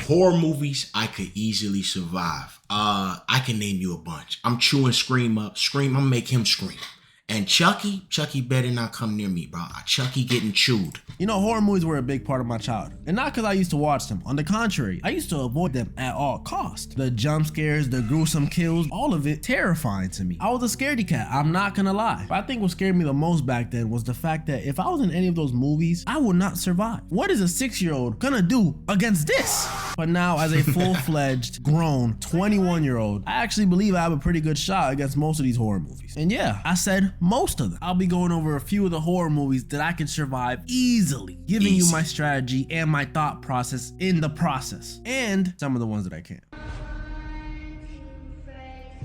Horror movies, I could easily survive. I can name you a bunch. I'm chewing Scream up. Scream, I'm gonna make him scream. And Chucky better not come near me, bro. Chucky getting chewed. You know, horror movies were a big part of my childhood. And not because I used to watch them. On the contrary, I used to avoid them at all costs. The jump scares, the gruesome kills, all of it terrifying to me. I was a scaredy cat, I'm not gonna lie. But I think what scared me the most back then was the fact that if I was in any of those movies, I would not survive. What is a 6-year-old gonna do against this? But now, as a full-fledged, grown 21-year-old, I actually believe I have a pretty good shot against most of these horror movies. And yeah, I said most of them. I'll be going over a few of the horror movies that I can survive easily, giving you my strategy and my thought process in the process, and some of the ones that I can't.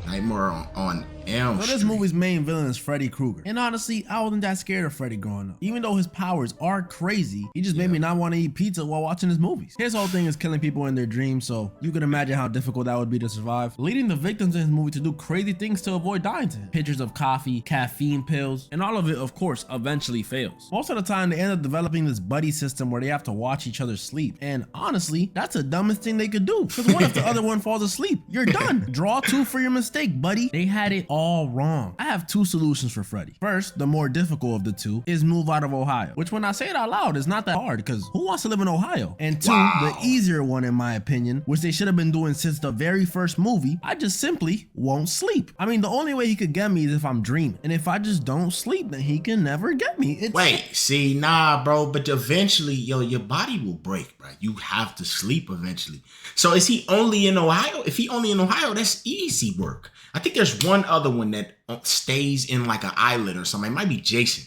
Nightmare on Elm Street. So this movie's main villain is Freddy Krueger. And honestly, I wasn't that scared of Freddy growing up. Even though his powers are crazy, he just made me not want to eat pizza while watching his movies. His whole thing is killing people in their dreams, so you can imagine how difficult that would be to survive. Leading the victims in his movie to do crazy things to avoid dying to him. Pictures of coffee, caffeine pills, and all of it, of course, eventually fails. Most of the time, they end up developing this buddy system where they have to watch each other sleep. And honestly, that's the dumbest thing they could do. Because what if the other one falls asleep? You're done. Draw 2 for your mistake, buddy. They had it all wrong. I have 2 solutions for Freddy. First, the more difficult of the 2 is move out of Ohio, which when I say it out loud, is not that hard because who wants to live in Ohio? And 2, the easier one in my opinion, which they should have been doing since the very first movie, I just simply won't sleep. I mean, the only way he could get me is if I'm dreaming. And if I just don't sleep, then he can never get me. Wait, see, nah, bro, but eventually, your body will break, bro. You have to sleep eventually. So is he only in Ohio? If he only in Ohio, that's easy work. I think there's one other one that stays in like an island or something. It might be Jason.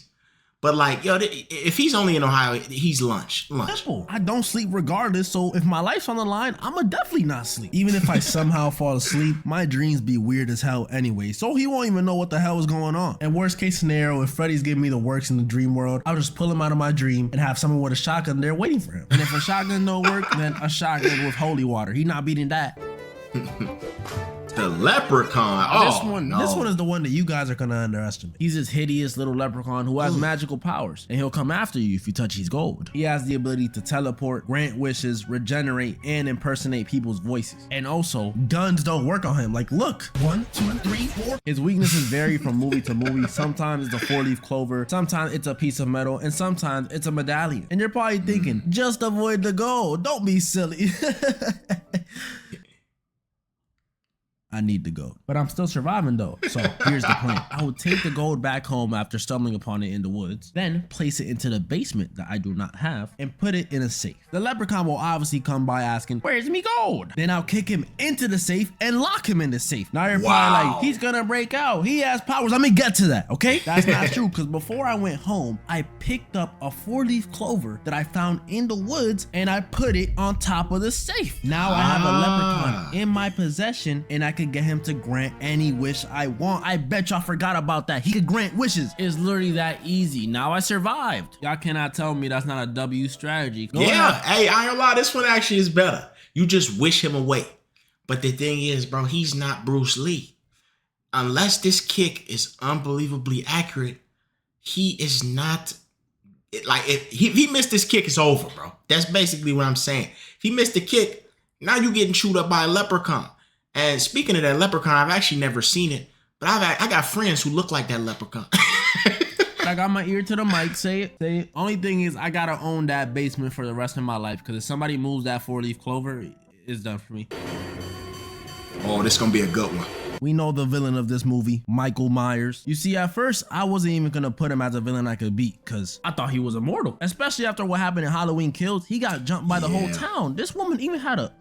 But like, yo, if he's only in Ohio, he's lunch. Simple. I don't sleep regardless, so if my life's on the line, I'ma definitely not sleep. Even if I somehow fall asleep, my dreams be weird as hell anyway, so he won't even know what the hell is going on. And worst case scenario, if Freddy's giving me the works in the dream world, I'll just pull him out of my dream and have someone with a shotgun there waiting for him. And if a shotgun don't work, then a shotgun with holy water. He not beating that. The leprechaun. This one is the one that you guys are gonna underestimate. He's this hideous little leprechaun who has magical powers, and he'll come after you if you touch his gold. He has the ability to teleport, grant wishes, regenerate, and impersonate people's voices. And also, guns don't work on him. Like, look, 1, 2, 3, 4. His weaknesses vary from movie to movie. Sometimes it's a 4-leaf clover, sometimes it's a piece of metal, and sometimes it's a medallion. And you're probably thinking, just avoid the gold. Don't be silly. I need the gold, but I'm still surviving though. So here's the plan. I would take the gold back home after stumbling upon it in the woods, then place it into the basement that I do not have and put it in a safe. The leprechaun will obviously come by asking, where's me gold? Then I'll kick him into the safe and lock him in the safe. Now you're probably like, he's gonna break out. He has powers. Let me get to that, okay? That's not true, because before I went home, I picked up a 4-leaf clover that I found in the woods and I put it on top of the safe. Now I have a leprechaun in my possession and I can get him to grant any wish I want. I bet y'all forgot about that. He could grant wishes. It's literally that easy. Now I survived. Y'all cannot tell me that's not a W strategy. Hey, I ain't gonna lie, this one actually is better. You just wish him away. But the thing is, bro, he's not Bruce Lee. Unless this kick is unbelievably accurate, he is not, like, if he missed this kick, it's over, bro. That's basically what I'm saying. If he missed the kick, now you're getting chewed up by a leprechaun. And speaking of that leprechaun, I've actually never seen it, but I got friends who look like that leprechaun. I got my ear to the mic. Say it. Only thing is, I gotta own that basement for the rest of my life, because if somebody moves that 4-leaf clover, it's done for me. Oh, this gonna be a good one. We know the villain of this movie, Michael Myers. You see, at first, I wasn't even gonna put him as a villain I could beat, because I thought he was immortal. Especially after what happened in Halloween Kills. He got jumped by the whole town. This woman even had a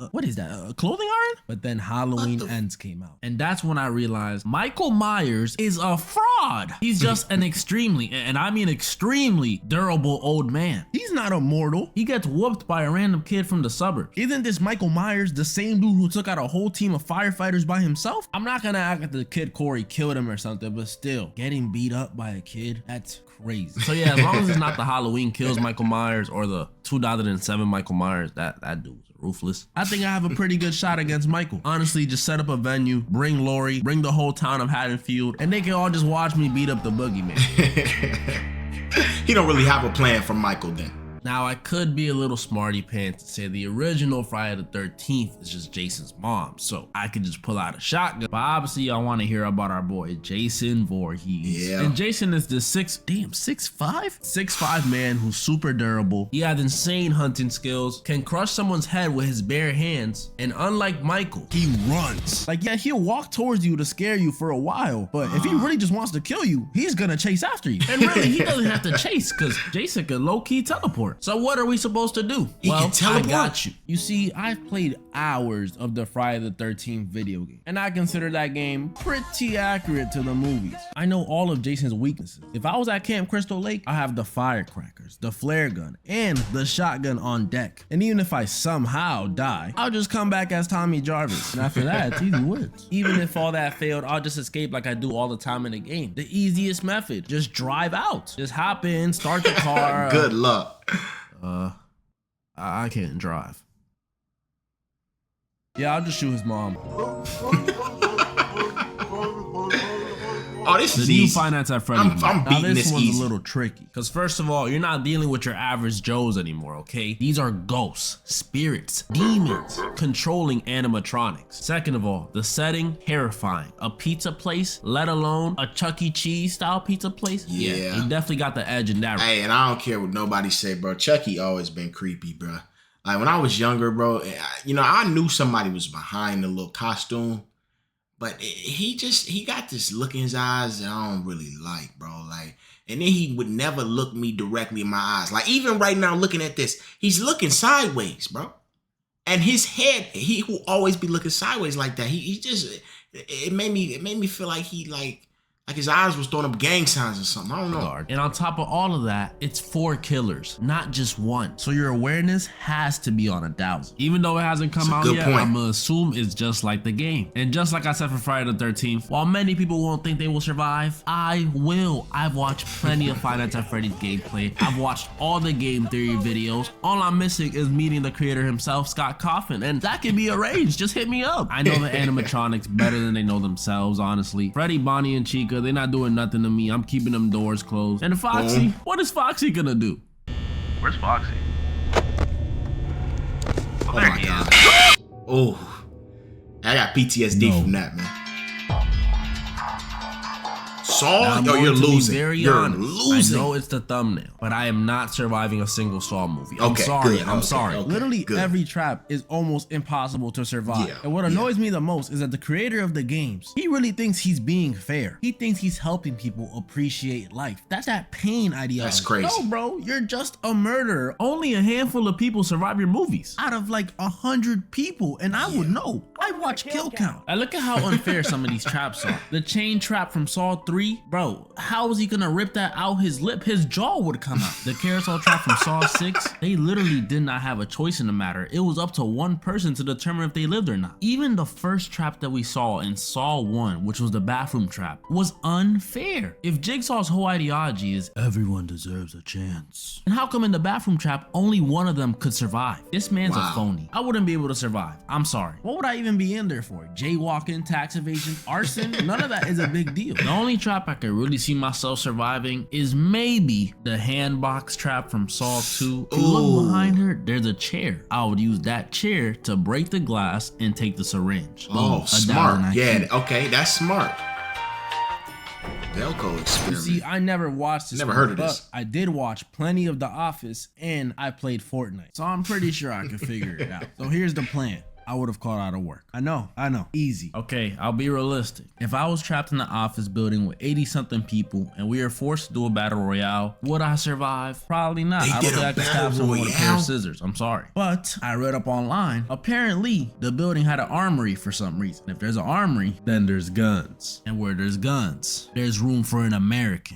clothing iron? But then Halloween Ends came out. And that's when I realized Michael Myers is a fraud. He's just an extremely, and I mean extremely, durable old man. He's not immortal. He gets whooped by a random kid from the suburbs. Isn't this Michael Myers the same dude who took out a whole team of firefighters by himself? I'm not gonna act like the kid Corey killed him or something, but still, getting beat up by a kid, that's crazy. So yeah, as long as it's not the Halloween Kills Michael Myers or the 2007 Michael Myers, that dude was ruthless. I think I have a pretty good shot against Michael. Honestly, just set up a venue, bring Lori, bring the whole town of Haddonfield, and they can all just watch me beat up the boogeyman. He don't really have a plan for Michael then. Now, I could be a little smarty pants and say the original Friday the 13th is just Jason's mom, so I could just pull out a shotgun. But obviously, I want to hear about our boy Jason Voorhees. Yeah. And Jason is this 6'5" man who's super durable. He has insane hunting skills, can crush someone's head with his bare hands, and unlike Michael, he runs. Like, yeah, he'll walk towards you to scare you for a while, but if he really just wants to kill you, he's gonna chase after you. And really, he doesn't have to chase because Jason can low-key teleport. So what are we supposed to do? He can teleport. I got you. You see, I've played hours of the Friday the 13th video game, and I consider that game pretty accurate to the movies. I know all of Jason's weaknesses. If I was at Camp Crystal Lake, I have the firecrackers, the flare gun, and the shotgun on deck. And even if I somehow die, I'll just come back as Tommy Jarvis. And after that, it's easy wins. Even if all that failed, I'll just escape like I do all the time in the game. The easiest method, just drive out. Just hop in, start the car. Good luck. I can't drive. Yeah, I'll just shoot his mom. Oh, this is The new easy. Five Nights at Freddy's. I'm beating now, this one's easy. a little tricky. Because first of all, you're not dealing with your average Joes anymore, okay? These are ghosts, spirits, demons, controlling animatronics. Second of all, the setting, terrifying. A pizza place, let alone a Chuck E. Cheese style pizza place. Yeah. He definitely got the edge in that. Hey, and I don't care what nobody say, bro. Chucky always been creepy, bro. Like when I was younger, bro, I knew somebody was behind the little costume. But he got this look in his eyes that I don't really like, bro. Like, and then he would never look me directly in my eyes. Like, even right now looking at this, he's looking sideways, bro. And his head, he will always be looking sideways like that. He just, it made me feel like he like his eyes was throwing up gang signs or something. I don't know. And on top of all of that, it's 4 killers, not just one. So your awareness has to be on 1,000. Even though it hasn't come out yet, I'm gonna assume it's just like the game. And just like I said for Friday the 13th, while many people won't think they will survive, I will. I've watched plenty of Five Nights at Freddy's gameplay. I've watched all the game theory videos. All I'm missing is meeting the creator himself, Scott Coffin, and that can be arranged. Just hit me up. I know the animatronics better than they know themselves, honestly. Freddy, Bonnie, and Chica, they're not doing nothing to me. I'm keeping them doors closed. And Foxy, what is Foxy gonna do? Where's Foxy? Oh my God. Oh, I got PTSD from that, man. Saw? Yo, you're losing. You're losing. I know it's the thumbnail, but I am not surviving a single Saw movie. I'm Okay, sorry. good. I'm Okay, sorry. okay, Literally good. every trap is almost impossible to survive. Yeah, And what annoys me the most is that the creator of the games, he really thinks he's being fair. He thinks he's helping people appreciate life. That's that pain ideology. That's crazy. No, bro, you're just a murderer. Only a handful of people survive your movies. Out of like 100 people, and I would know. I watch Kill Count. I look at how unfair some of these traps are. The chain trap from Saw 3, bro, how is he gonna rip that out his lip? His jaw would come out. The carousel trap from Saw 6, they literally did not have a choice in the matter. It was up to one person to determine if they lived or not. Even the first trap that we saw in Saw 1, which was the bathroom trap, was unfair. If Jigsaw's whole ideology is everyone deserves a chance, and how come in the bathroom trap only one of them could survive? This man's a phony. I wouldn't be able to survive. I'm sorry. What would I even be in there for? Jaywalking, tax evasion, arson? None of that is a big deal. The only trap I could really see myself surviving is maybe the hand box trap from Saw 2. If you look behind her, there's a chair. I would use that chair to break the glass and take the syringe. Oh, smart. Yeah, okay, that's smart. Velcro experiment. See, I never watched this. Never heard of this. I did watch plenty of The Office, and I played Fortnite. So I'm pretty sure I could figure it out. So here's the plan. I would have called out of work. I know. Easy. Okay, I'll be realistic. If I was trapped in the office building with 80-something people and we were forced to do a battle royale, would I survive? Probably not. I don't think I could stab someone with a pair of scissors. I'm sorry. But I read up online. Apparently, the building had an armory for some reason. If there's an armory, then there's guns. And where there's guns, there's room for an American.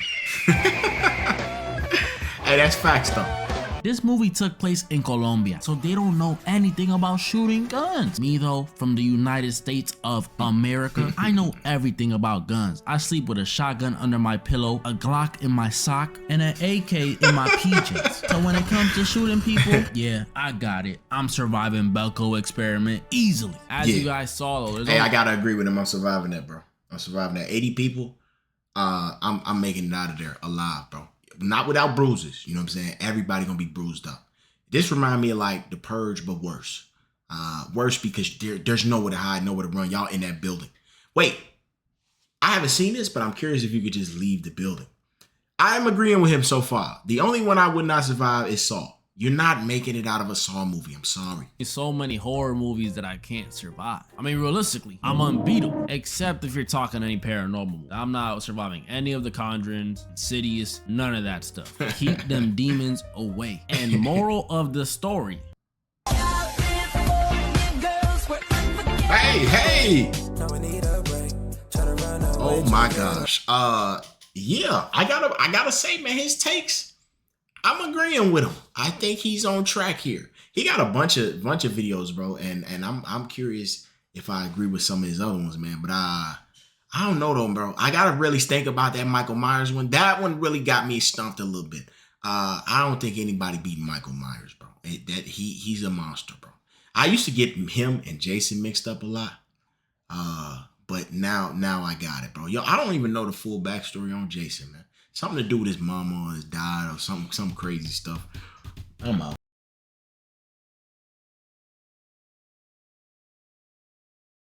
Hey, that's facts though. This movie took place in Colombia, so they don't know anything about shooting guns. Me though, from the United States of America, I know everything about guns. I sleep with a shotgun under my pillow, a Glock in my sock, and an AK in my PJs. So when it comes to shooting people, yeah, I got it. I'm surviving Belko experiment easily. As you guys saw though, hey, I gotta agree with him. I'm surviving that, bro. I'm surviving that. 80 people. I'm making it out of there alive, bro. not without bruises. You know what I'm saying? Everybody gonna be bruised up. This remind me of like The Purge, but worse. Worse because there's nowhere to hide, nowhere to run. Y'all in that building. Wait, I haven't seen this, but I'm curious if you could just leave the building. I'm agreeing with him so far. The only one I would not survive is Saw. You're not making it out of a Saw movie. I'm sorry. There's so many horror movies that I can't survive. I mean, realistically, I'm unbeatable, except if you're talking any paranormal. I'm not surviving any of the Conjurings, Insidious, none of that stuff. Keep them demons away. And moral of the story. Hey! Oh my gosh. Yeah, I gotta say, man, his takes, I'm agreeing with him. I think he's on track here. He got a bunch of videos, bro, and I'm curious if I agree with some of his other ones, man. But I don't know though, bro. I gotta really think about that Michael Myers one. That one really got me stumped a little bit. I don't think anybody beat Michael Myers, bro. He's a monster, bro. I used to get him and Jason mixed up a lot. But now I got it, bro. Yo, I don't even know the full backstory on Jason, man. Something to do with his mama or his dad or some crazy stuff. I'm out.